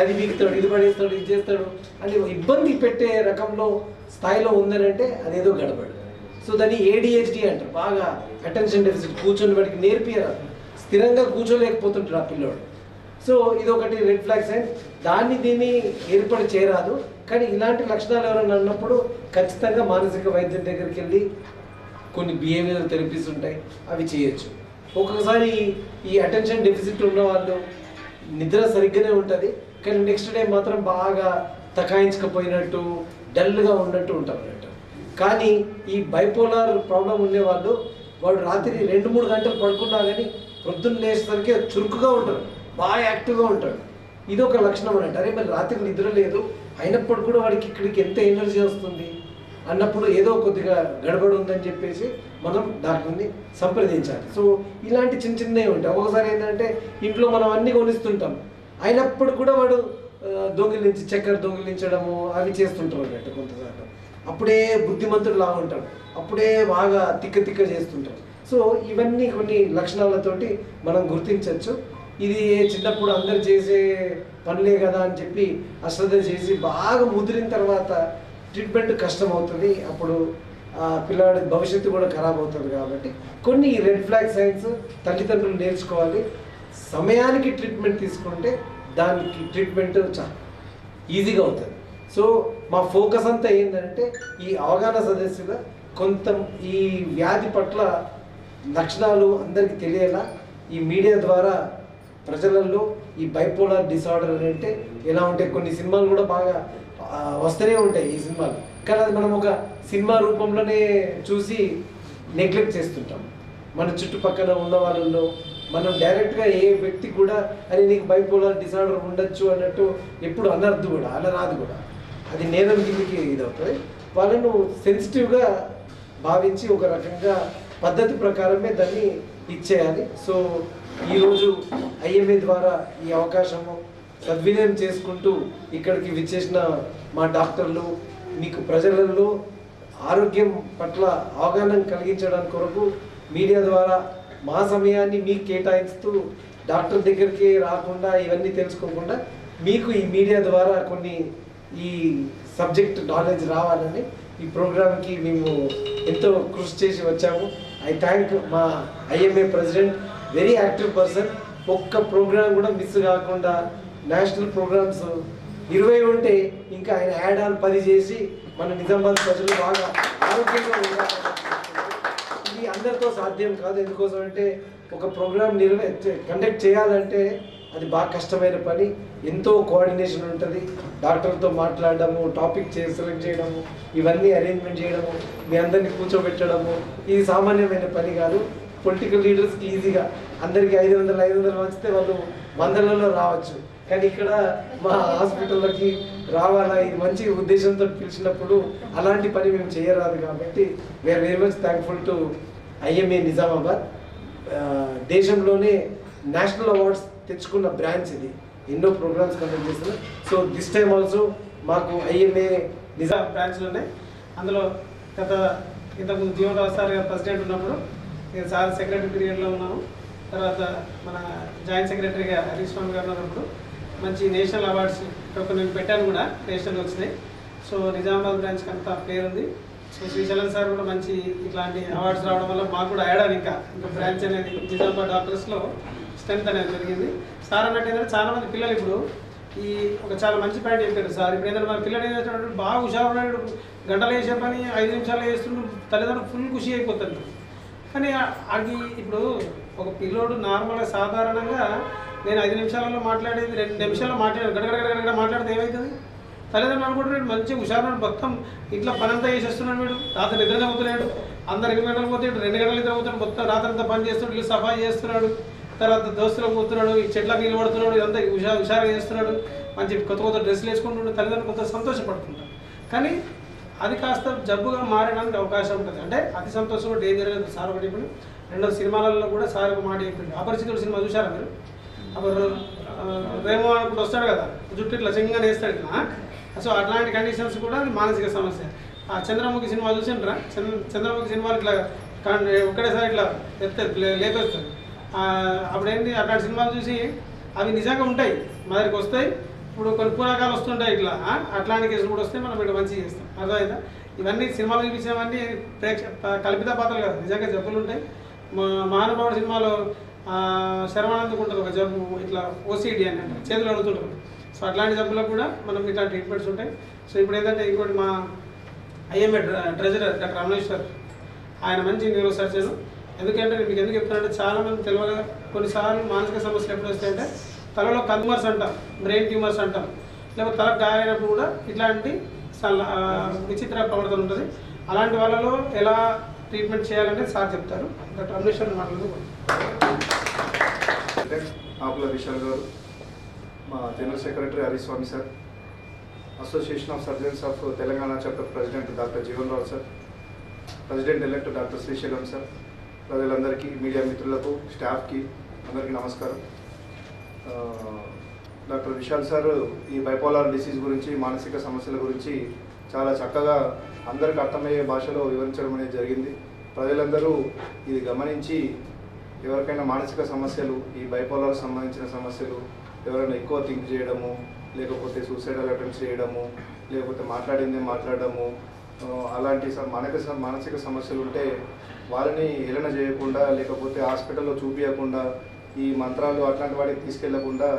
అది వీగుతాడు, ఇది పడేస్తాడు, ఇది చేస్తాడు అని ఇబ్బంది పెట్టే రకంలో స్థాయిలో ఉందని అంటే అదేదో గడబడు. సో దాన్ని ADHD అంటారు. బాగా అటెన్షన్ డెఫిసిట్, కూర్చొని వాడికి నేర్పియరు, స్థిరంగా కూర్చోలేకపోతుంటాడు ఆ పిల్లోడు. సో ఇది ఒకటి రెడ్ ఫ్లాగ్ సైన్. దీన్ని ఏర్పాటు చేయరాదు, కానీ ఇలాంటి లక్షణాలు ఎవరైనా అన్నప్పుడు ఖచ్చితంగా మానసిక వైద్యం దగ్గరికి వెళ్ళి కొన్ని బిహేవియరల్ థెరపీస్ ఉంటాయి, అవి చేయొచ్చు. ఒక్కొక్కసారి ఈ అటెన్షన్ డెఫిసిట్ ఉన్న వాళ్ళు నిద్ర సరిగ్గానే ఉంటుంది, కానీ నెక్స్ట్ డే మాత్రం బాగా తకాయించకపోయినట్టు డల్గా ఉన్నట్టు ఉంటారు అన్నట్టు. కానీ ఈ బైపోలార్ ప్రాబ్లం ఉండే వాళ్ళు వాడు రాత్రి 2-3 గంటలు పడుకున్నా కానీ పొద్దున్న లేచేసరికి చురుకుగా ఉంటాడు, బాగా యాక్టివ్గా ఉంటాడు. ఇది ఒక లక్షణం అన్నట్టు. అరే మరి రాత్రి నిద్ర లేదు అయినప్పుడు కూడా వాడికి ఇక్కడికి ఎంత ఎనర్జీ వస్తుంది అన్నప్పుడు ఏదో కొద్దిగా గడబడి ఉందని చెప్పేసి మనం డాక్టర్ని సంప్రదించాలి. సో ఇలాంటి చిన్న చిన్నవి ఉంటాయి. ఒకసారి ఏంటంటే ఇంట్లో మనం అన్నీ కొనిస్తుంటాం, అయినప్పుడు కూడా వాడు దొంగిలించి చక్కెర దొంగిలించడము అవి చేస్తుంటారు అన్నట్టు కొంతసార్లు. అప్పుడే బుద్ధిమంతుడు లాగా ఉంటాడు, అప్పుడే బాగా తిక్క చేస్తుంటారు. సో ఇవన్నీ కొన్ని లక్షణాలతోటి మనం గుర్తించవచ్చు. ఇది చిన్నప్పుడు అందరు చేసే పనులే కదా అని చెప్పి అశ్రద్ధ చేసి బాగా ముదిరిన తర్వాత ట్రీట్మెంట్ కష్టం అవుతుంది. అప్పుడు పిల్లవాడి భవిష్యత్తు కూడా ఖరాబ్ అవుతుంది. కాబట్టి కొన్ని రెడ్ ఫ్లాగ్ సైన్స్ తల్లిదండ్రులు నేర్చుకోవాలి. సమయానికి ట్రీట్మెంట్ తీసుకుంటే దానికి ట్రీట్మెంట్ చాలా ఈజీగా అవుతుంది. సో మా ఫోకస్ అంతా ఏంటంటే ఈ అవగాహన సదస్సుగా కొంత ఈ వ్యాధి పట్ల లక్షణాలు అందరికీ తెలియేలా ఈ మీడియా ద్వారా ప్రజలలో ఈ బైపోలార్ డిసార్డర్ అని అంటే ఎలా ఉంటాయి, కొన్ని సినిమాలు కూడా బాగా వస్తూనే ఉంటాయి ఈ సినిమాలు, కానీ అది మనం ఒక సినిమా రూపంలోనే చూసి నెగ్లెక్ట్ చేస్తుంటాం. మన చుట్టుపక్కల ఉన్న వాళ్ళల్లో మనం డైరెక్ట్గా ఏ వ్యక్తి కూడా అరే నీకు బైపోలార్ డిసార్డర్ ఉండొచ్చు అన్నట్టు ఎప్పుడు అనర్దు కూడా, అనరాదు కూడా, అది నేరం కిందకి ఇది అవుతుంది. వాళ్ళను సెన్సిటివ్గా భావించి ఒక రకంగా పద్ధతి ప్రకారమే దాన్ని ఇచ్చేయాలి. సో ఈరోజు ఐఎంఏ ద్వారా ఈ అవకాశము సద్వినియోగం చేసుకుంటూ ఇక్కడికి విచ్చేసిన మా డాక్టర్లు మీకు ప్రజలలో ఆరోగ్యం పట్ల అవగాహన కలిగించడానికి కొరకు మీడియా ద్వారా మా సమయాన్ని మీకు కేటాయిస్తూ డాక్టర్ దగ్గరికి రాకుండా ఇవన్నీ తెలుసుకోకుండా మీకు ఈ మీడియా ద్వారా కొన్ని ఈ సబ్జెక్ట్ నాలెడ్జ్ రావాలని ఈ ప్రోగ్రామ్కి మేము ఎంతో కృషి చేసి వచ్చాము. ఐ థ్యాంక్ మా IMA president, very active person. ఒక్క ప్రోగ్రామ్ కూడా మిస్ కాకుండా నేషనల్ ప్రోగ్రామ్స్ 20 ఉంటే ఇంకా ఆయన యాడ్ ఆన్ 10 చేసి మన నిజామాబాద్ ప్రజలు బాగా ఆరోగ్యంగా ఉండాలి. ఇది అందరితో సాధ్యం కాదు. ఎందుకోసం అంటే ఒక ప్రోగ్రామ్ కండక్ట్ చేయాలంటే అది బాగా కష్టమైన పని, ఎంతో కోఆర్డినేషన్ ఉంటుంది. డాక్టర్తో మాట్లాడడము, టాపిక్ సెలెక్ట్ చేయడము, ఇవన్నీ అరేంజ్మెంట్ చేయడము, మీ అందరినీ కూర్చోబెట్టడము, ఇది సామాన్యమైన పని కాదు. పొలిటికల్ లీడర్స్కి ఈజీగా అందరికీ 500 వచ్చితే వాళ్ళు 100లలో రావచ్చు, కానీ ఇక్కడ మా హాస్పిటల్లోకి రావాలా ఇది మంచి ఉద్దేశంతో పిలిచినప్పుడు అలాంటి పని మేము చేయరాదు. కాబట్టి we are very much thankful to IMA Nizamabad. దేశంలోనే నేషనల్ అవార్డ్స్ తెచ్చుకున్న బ్రాంచ్ ఇది, ఎన్నో ప్రోగ్రామ్స్ కండక్ట్ చేస్తున్నారు. సో దిస్ టైమ్ ఆల్సో మాకు ఐఎంఏ నిజాం బ్రాంచ్లు ఉన్నాయి. అందులో ఇంతకుముందు జీవనరావు సార్ గారు ప్రెసిడెంట్ ఉన్నప్పుడు నేను సార్ సెక్రటరీ పీరియడ్లో ఉన్నాను. తర్వాత మన జాయింట్ సెక్రటరీగా హరీష్ స్వామి గారు ఉన్నప్పుడు మంచి నేషనల్ అవార్డ్స్ ఇక్కడ నేను పెట్టాను కూడా, నేషనల్ వచ్చినాయి. సో నిజామాబాద్ బ్రాంచ్కి అంతా పేరుంది. సో శ్రీశైలం సార్ కూడా మంచి ఇట్లాంటి అవార్డ్స్ రావడం వల్ల మాకు కూడా యాడ్ ఇంకా బ్రాంచ్ అనేది నిజామాబాద్ డాక్టర్స్లో స్ట్రెంత్ అనేది జరిగింది. సార్ అన్నట్టు ఏంటంటే చాలామంది పిల్లలు ఇప్పుడు ఈ ఒక చాలా మంచి పాయింట్ చెప్పారు సార్. ఇప్పుడు ఏంటంటే మన పిల్లలు ఏం చేస్తున్నాడు, బాగా హుషారున్నాడు, గంటలు వేసే పని 5 నిమిషాలు వేస్తుండ్రు, తల్లిదండ్రులు ఫుల్ ఖుషి అయిపోతారు. కానీ అది ఇప్పుడు ఒక పిల్లోడు నార్మల్గా సాధారణంగా నేను 5 నిమిషాలలో మాట్లాడేది 2 నిమిషాల్లో గడగడ మాట్లాడితే ఏమవుతుంది? తల్లిదండ్రులు అనుకుంటున్నాడు మంచిగా హుషారు, మొత్తం ఇంట్లో పనంతా చేసేస్తున్నాడు, వీడు రాత్రి నిద్ర చదువుతున్నాడు, అందరు 2 గంటలు పోతే 2 గంటలు నిద్ర పోతాడు, మొత్తం రాత్రంతా పని చేస్తున్నాడు, ఇల్లు సఫాయి చేస్తున్నాడు, తర్వాత దోస్తులకు పోతున్నాడు, ఈ చెట్లకు నీళ్ళు పడుతున్నాడు, ఇదంతా హుషారుగా చేస్తున్నాడు, మంచి కొత్త డ్రెస్సులు వేసుకుంటున్నాడు, తల్లిదండ్రులు కొంత సంతోషపడుతుంటారు. కానీ అది కాస్త జబ్బుగా మారడానికి అవకాశం ఉంటుంది. అంటే అతి సంతోషం డేంజర్ సార్ ఒకటి ఇప్పుడు. రెండో సినిమాలలో కూడా సార్ ఒక మాట చెప్పింది, అపరిచితుడు సినిమా చూసారా మీరు? అప్పుడు రేమో అనుకుంటూ వస్తాడు కదా, జుట్టు ఇట్లా చెంగా వేస్తాడు ఇట్లా. సో అట్లాంటి కండిషన్స్ కూడా అది మానసిక సమస్య. ఆ చంద్రముఖి సినిమా చూసిండ్రా? చంద్రముఖి సినిమాలు ఇట్లా ఒక్కడేసారి ఇట్లా లేపేస్తాడు. అప్పుడేంటి అట్లాంటి సినిమాలు చూసి అవి నిజంగా ఉంటాయి, మా దగ్గరికి వస్తాయి. ఇప్పుడు కొన్ని పూనకాలు వస్తుంటాయి ఇట్లా, అట్లాంటి కేసులు కూడా వస్తే మనం ఇక్కడ మంచిగా చేస్తాం. అర్థమైందా? ఇవన్నీ సినిమాలు చూపించేవన్నీ కల్పిత పాత్రలు కాదు, నిజంగా జబ్బులు ఉంటాయి. మహానుభావుడు సినిమాలో శర్వానందకు ఉంటుంది ఒక జబ్బు, ఇట్లా ఓసిడి అని అంటే చేతులు అడుగుతుంటారు. సో అట్లాంటి జబ్బులకు కూడా మనం ఇట్లా ట్రీట్మెంట్స్ ఉంటాయి. సో ఇప్పుడు ఏంటంటే ఇంకోటి మా ఐఎంఏ ట్రెజరర్ డాక్టర్ రమణేశ్వర్, ఆయన మంచి న్యూరో సర్జన్. ఎందుకంటే మీకు ఎందుకు చెప్తానంటే చాలామంది తెలియదు, కొన్నిసార్లు మానసిక సమస్యలు ఎప్పుడు వస్తాయంటే తలలో ట్యూమర్స్ అంటాం, బ్రెయిన్ ట్యూమర్స్ అంటాం, లేకపోతే తలకు గాయమైనప్పుడు కూడా ఇట్లాంటి విచిత్ర ప్రవర్తన ఉంటుంది. అలాంటి వాళ్ళలో ఎలా ట్రీట్మెంట్ చేయాలనేది సార్ చెప్తారు. డాక్టర్ అమరేశ్వర్ మాట్లాడుతూ ఆకుల విశాల్ గారు, మా general secretary Hariswami sir, association of surgeons of Telangana chapter president doctor Jeevan Rao sir, president elect doctor Srisailam sir, ప్రజలందరికీ, మీడియా మిత్రులకు, స్టాఫ్కి అందరికీ నమస్కారం. డాక్టర్ విశాల్ సార్ ఈ బైపోలార్ డిసీజ్ గురించి, మానసిక సమస్యల గురించి చాలా చక్కగా అందరికి అర్థమయ్యే భాషలో వివరించడం అనేది జరిగింది. ప్రజలందరూ ఇది గమనించి ఎవరికైనా మానసిక సమస్యలు, ఈ బైపోలార్ సంబంధించిన సమస్యలు, ఎవరైనా ఎక్కువ థింక్ చేయడము, లేకపోతే సూసైడల్ అటెంప్ట్స్ చేయడము, లేకపోతే మాట్లాడిందే మాట్లాడడము, అలాంటి మానసిక సమస్యలు ఉంటే వాళ్ళని హేళన చేయకుండా, లేకపోతే హాస్పిటల్లో చూపించకుండా, ఈ మంత్రాలు అట్లాంటి వాటికి తీసుకెళ్లకుండా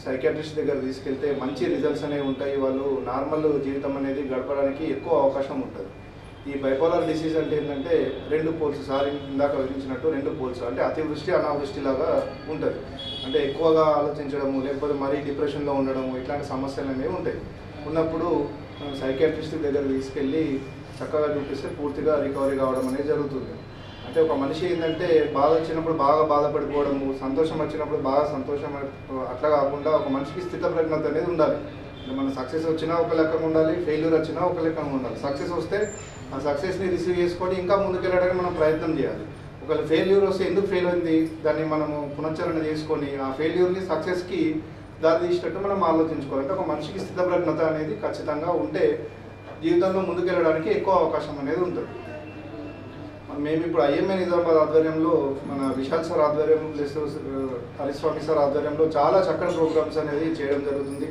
సైకియాట్రిస్ట్ దగ్గర తీసుకెళ్తే మంచి రిజల్ట్స్ అనేవి ఉంటాయి. వాళ్ళు నార్మల్ జీవితం అనేది గడపడానికి ఎక్కువ అవకాశం ఉంటుంది. ఈ బైపోలార్ డిసీజ్ అంటే ఏంటంటే 2 పోల్స్, సార్ ఇందాక వివరించినట్టు 2 పోల్స్, అంటే అతివృష్టి అనావృష్టిలాగా ఉంటుంది. అంటే ఎక్కువగా ఆలోచించడము, లేకపోతే మరీ డిప్రెషన్లో ఉండడము, ఇట్లాంటి సమస్యలు అనేవి ఉంటాయి. ఉన్నప్పుడు సైకియాట్రిస్ట్ దగ్గర తీసుకెళ్ళి చక్కగా చూపిస్తే పూర్తిగా రికవరీ కావడం అనేది జరుగుతుంది. అంటే ఒక మనిషి ఏంటంటే బాధ వచ్చినప్పుడు బాగా బాధపడిపోవడము, సంతోషం వచ్చినప్పుడు బాగా సంతోషం, అట్లా కాకుండా ఒక మనిషికి స్థితప్రజ్ఞత అనేది ఉండాలి. మన సక్సెస్ వచ్చినా ఒక లెక్కగా ఉండాలి, ఫెయిల్యూర్ వచ్చినా ఒక లెక్కగా ఉండాలి. సక్సెస్ వస్తే ఆ సక్సెస్ని రిసీవ్ చేసుకొని ఇంకా ముందుకెళ్ళడానికి మనం ప్రయత్నం చేయాలి. ఒకవేళ ఫెయిల్యూర్ వస్తే ఎందుకు ఫెయిల్ అయింది, దాన్ని మనము పునశ్చరణ చేసుకొని ఆ ఫెయిల్యూర్ని సక్సెస్కి దారి తీసినట్టు మనం ఆలోచించుకోవాలి. అంటే ఒక మనిషికి స్థితప్రజ్ఞత అనేది ఖచ్చితంగా ఉంటే జీవితంలో ముందుకెళ్ళడానికి ఎక్కువ అవకాశం అనేది ఉంటుంది. మేము ఇప్పుడు ఐఎంఏ నిజామాబాద్ ఆధ్వర్యంలో, మన విశాల్ సార్ ఆధ్వర్యం ప్లస్ హరిస్వామి సార్ ఆధ్వర్యంలో చాలా చక్కని ప్రోగ్రామ్స్ అనేది చేయడం జరుగుతుంది.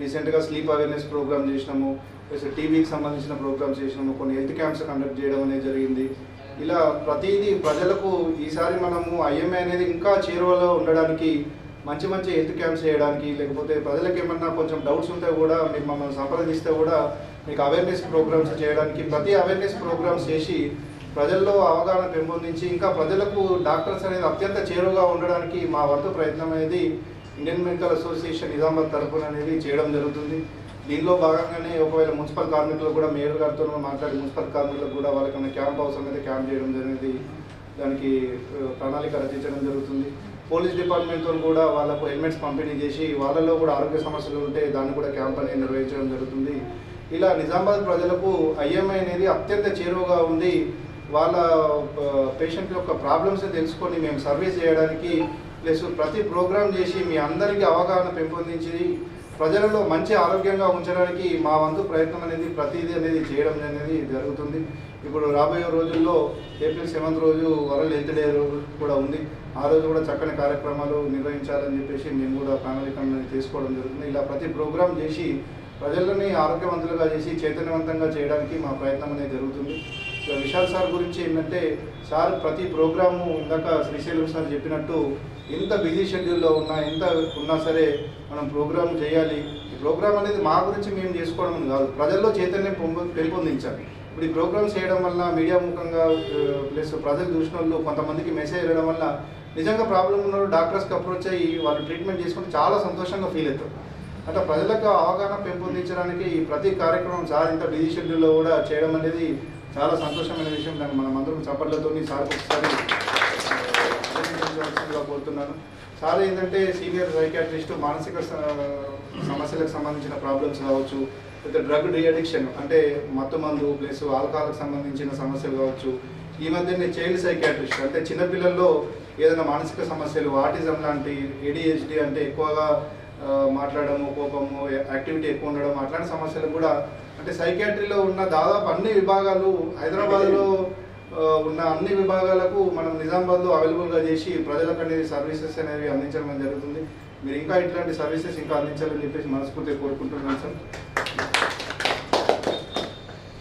రీసెంట్గా స్లీప్ అవేర్నెస్ ప్రోగ్రామ్ చేసినాము, ప్లస్ టీవీకి సంబంధించిన ప్రోగ్రామ్స్ చేసినాము, కొన్ని హెల్త్ క్యాంప్స్ కండక్ట్ చేయడం అనేది జరిగింది. ఇలా ప్రతిదీ ప్రజలకు ఈసారి మనము ఐఎంఏ అనేది ఇంకా చేరువలో ఉండడానికి మంచి మంచి హెల్త్ క్యాంప్స్ చేయడానికి, లేకపోతే ప్రజలకు ఏమన్నా కొంచెం డౌట్స్ ఉంటే కూడా మీరు మమ్మల్ని సంప్రదిస్తే కూడా మీకు అవేర్నెస్ ప్రోగ్రామ్స్ చేయడానికి, ప్రతి అవేర్నెస్ ప్రోగ్రామ్స్ చేసి ప్రజల్లో అవగాహన పెంపొందించి ఇంకా ప్రజలకు డాక్టర్స్ అనేది అత్యంత చేరువగా ఉండడానికి మా వంతు ప్రయత్నం అనేది ఇండియన్ మెడికల్ అసోసియేషన్ నిజామాబాద్ తరఫున అనేది చేయడం జరుగుతుంది. దీనిలో భాగంగానే ఒకవేళ మున్సిపల్ కార్మికులు కూడా మేయర్ గారితో మాట్లాడి మున్సిపల్ కార్మికులకు కూడా వాళ్ళకన్నా క్యాంప్ అవసరం అయితే క్యాంప్ చేయడం జరిగింది. దానికి ప్రణాళిక రచించడం జరుగుతుంది. పోలీస్ డిపార్ట్మెంట్తో కూడా వాళ్ళకు హెల్మెట్స్ పంపిణీ చేసి వాళ్ళలో కూడా ఆరోగ్య సమస్యలు ఉంటే దాన్ని కూడా క్యాంప్ అనేది నిర్వహించడం జరుగుతుంది. ఇలా నిజామాబాద్ ప్రజలకు ఐఎంఐ అనేది అత్యంత చేరువగా ఉంది. వాళ్ళ పేషెంట్ యొక్క ప్రాబ్లమ్స్ తెలుసుకొని మేము సర్వీస్ చేయడానికి, ప్లస్ ప్రతి ప్రోగ్రామ్ చేసి మీ అందరికీ అవగాహన పెంపొందించి ప్రజలలో మంచి ఆరోగ్యంగా ఉంచడానికి మా వంతు ప్రయత్నం అనేది ప్రతిదీ అనేది చేయడం అనేది జరుగుతుంది. ఇప్పుడు రాబోయే రోజుల్లో ఏప్రిల్ 7th రోజు వరల్డ్ హెల్త్ డే కూడా ఉంది. ఆ రోజు కూడా చక్కని కార్యక్రమాలు నిర్వహించాలని చెప్పేసి మేము కూడా ప్రణాళికలను తీసుకోవడం జరుగుతుంది. ఇలా ప్రతి ప్రోగ్రామ్ చేసి ప్రజలని ఆరోగ్యవంతులుగా చేసి చైతన్యవంతంగా చేయడానికి మా ప్రయత్నం అనేది జరుగుతుంది. విశాల్ సార్ గురించి ఏంటంటే, సార్ ప్రతి ప్రోగ్రాము ఇందాక శ్రీశైలం సార్ చెప్పినట్టు ఎంత బిజీ షెడ్యూల్లో ఉన్నా సరే మనం ప్రోగ్రామ్ చేయాలి. ఈ ప్రోగ్రామ్ అనేది మా గురించి మేము చేసుకోవడం కాదు, ప్రజల్లో చైతన్యం పెంపొందించాలి. ఇప్పుడు ఈ ప్రోగ్రామ్స్ చేయడం వల్ల మీడియా ముఖంగా ప్లస్ ప్రజలు చూసిన వాళ్ళు కొంతమందికి మెసేజ్ వెళ్ళడం వల్ల నిజంగా ప్రాబ్లం ఉన్న డాక్టర్స్కి అప్రోచ్ అయ్యి వాళ్ళు ట్రీట్మెంట్ చేసుకుంటే చాలా సంతోషంగా ఫీల్ అవుతారు. అట్లా ప్రజలకు అవగాహన పెంపొందించడానికి ఈ ప్రతి కార్యక్రమం సార్ ఇంత బిజీ షెడ్యూల్లో కూడా చేయడం అనేది చాలా సంతోషమైన విషయం. దాన్ని మనం అందరం చప్పట్లతో సార్ ఒకసారి అభినందించవలసిందిగా కోరుతున్నాను. సార్ ఏంటంటే సీనియర్ సైకియాట్రిస్ట్, మానసిక సమస్యలకు సంబంధించిన ప్రాబ్లమ్స్ కావచ్చు, లేదా డ్రగ్ డిఅడిక్షన్ అంటే మత్తు మందు ప్లస్ ఆల్కహాల్కి సంబంధించిన సమస్యలు కావచ్చు. ఈ మధ్యనే చైల్డ్ సైకియాట్రిస్ట్ అంటే చిన్నపిల్లల్లో ఏదైనా మానసిక సమస్యలు, ఆటిజం లాంటి, ADHD అంటే ఎక్కువగా మాట్లాడము, కోపము, యాక్టివిటీ ఎక్కువ ఉండడం, అట్లాంటి సమస్యలు కూడా అంటే సైకియాట్రీలో ఉన్న దాదాపు అన్ని విభాగాలు హైదరాబాద్లో ఉన్న అన్ని విభాగాలకు మనం నిజామాబాద్లో అవైలబుల్గా చేసి ప్రజలకు అనేది సర్వీసెస్ అనేవి అందించడం జరుగుతుంది. మీరు ఇంకా ఇట్లాంటి సర్వీసెస్ ఇంకా అందించాలని చెప్పేసి మనస్ఫూర్తిగా కోరుకుంటున్నాను సార్.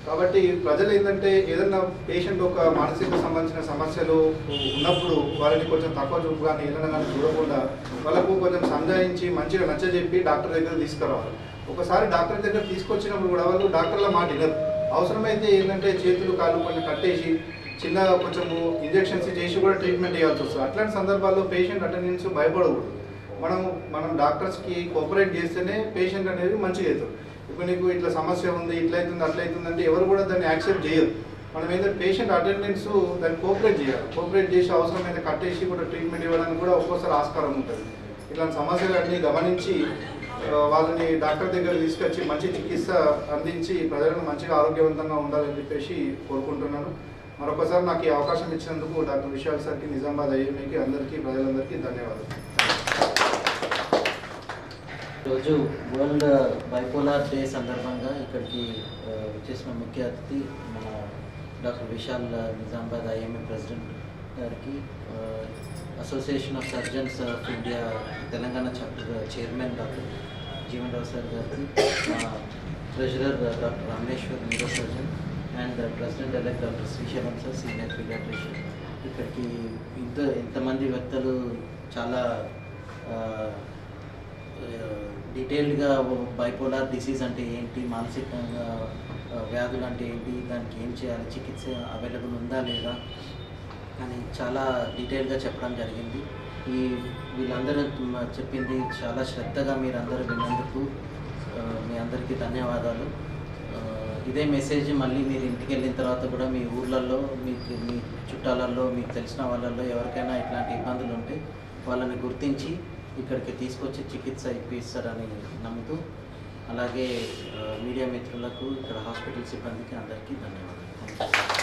కాబట్టి ప్రజలు ఏంటంటే ఏదన్నా పేషెంట్ ఒక మానసిక సంబంధించిన సమస్యలు ఉన్నప్పుడు వాళ్ళని కొంచెం తక్కువ చూపు కానీ ఏదైనా కానీ చూడకుండా వాళ్ళకు కొంచెం సంజాయించి మంచిగా నచ్చజెప్పి డాక్టర్ దగ్గర తీసుకురావాలి. ఒకసారి డాక్టర్ దగ్గర తీసుకొచ్చినప్పుడు కూడా వాళ్ళు డాక్టర్ల మాట వినరు. అవసరమైతే ఏంటంటే చేతులు కాళ్ళు కొన్ని కట్టేసి చిన్న కొంచెము ఇంజెక్షన్స్ చేసి కూడా ట్రీట్మెంట్ చేయాల్సి వస్తుంది. అట్లాంటి సందర్భాల్లో పేషెంట్ అటెండెన్స్ భయపడకూడదు. మనం డాక్టర్స్కి కోఆపరేట్ చేస్తేనే పేషెంట్ అనేది మంచిగా అవుతుంది. ఇప్పుడు నీకు ఇట్లా సమస్య ఉంది, ఇట్లయితుంది అట్లయితుంది అంటే ఎవరు కూడా దాన్ని యాక్సెప్ట్ చేయరు. మనం ఏంటంటే పేషెంట్ అటెండెన్స్ దాన్ని కోఆపరేట్ చేయాలి. కోఆపరేట్ చేసి అవసరమైతే కట్టేసి కూడా ట్రీట్మెంట్ ఇవ్వడానికి కూడా ఒక్కోసారి ఆస్కారం ఉంటుంది. ఇట్లాంటి సమస్యలన్నీ గమనించి వాళ్ళని డాక్టర్ దగ్గర తీసుకొచ్చి మంచి చికిత్స అందించి ప్రజలను మంచిగా ఆరోగ్యవంతంగా ఉండాలని చెప్పేసి కోరుకుంటున్నాను. మరొకసారి నాకు ఈ అవకాశం ఇచ్చినందుకు డాక్టర్ విశాల్ సార్కి, నిజామాబాద్ ఐఎంఏకి, అందరికీ ప్రజలందరికీ ధన్యవాదాలు. రోజు వరల్డ్ బైపోలార్ డే సందర్భంగా ఇక్కడికి వచ్చేసిన ముఖ్య అతిథి మన doctor Vishal, Nizamabad IMA president గారికి, association of surgeons of India Telangana chapter chairman doctor Jeevan Rao sir గారికి, treasurer doctor Rameshwar, neuro surgeon, and president elect doctor Srisailam sir, senior paediatrician. ఇక్కడికి ఇంతమంది వ్యక్తులు చాలా డీటెయిల్డ్గా బైపోలార్ డిసీజ్ అంటే ఏంటి, మానసికంగా వ్యాధులు అంటే ఏంటి, దానికి ఏం చేయాలి, చికిత్స అవైలబుల్ ఉందా లేదా అని చాలా డీటెయిల్గా చెప్పడం జరిగింది. వీళ్ళందరూ చెప్పింది చాలా శ్రద్ధగా మీరందరూ విన్నందుకు మీ అందరికీ ధన్యవాదాలు. ఇదే మెసేజ్ మళ్ళీ మీరు ఇంటికి వెళ్ళిన తర్వాత కూడా మీ ఊర్లలో, మీ చుట్టాలలో, మీకు తెలిసిన వాళ్ళల్లో ఎవరికైనా ఇట్లాంటి ఇబ్బందులు ఉంటే వాళ్ళని గుర్తించి ఇక్కడికి తీసుకొచ్చి చికిత్స ఇప్పిస్తారని నమ్ముతూ, అలాగే మీడియా మిత్రులకు, ఇక్కడ హాస్పిటల్ సిబ్బందికి అందరికీ ధన్యవాదాలు.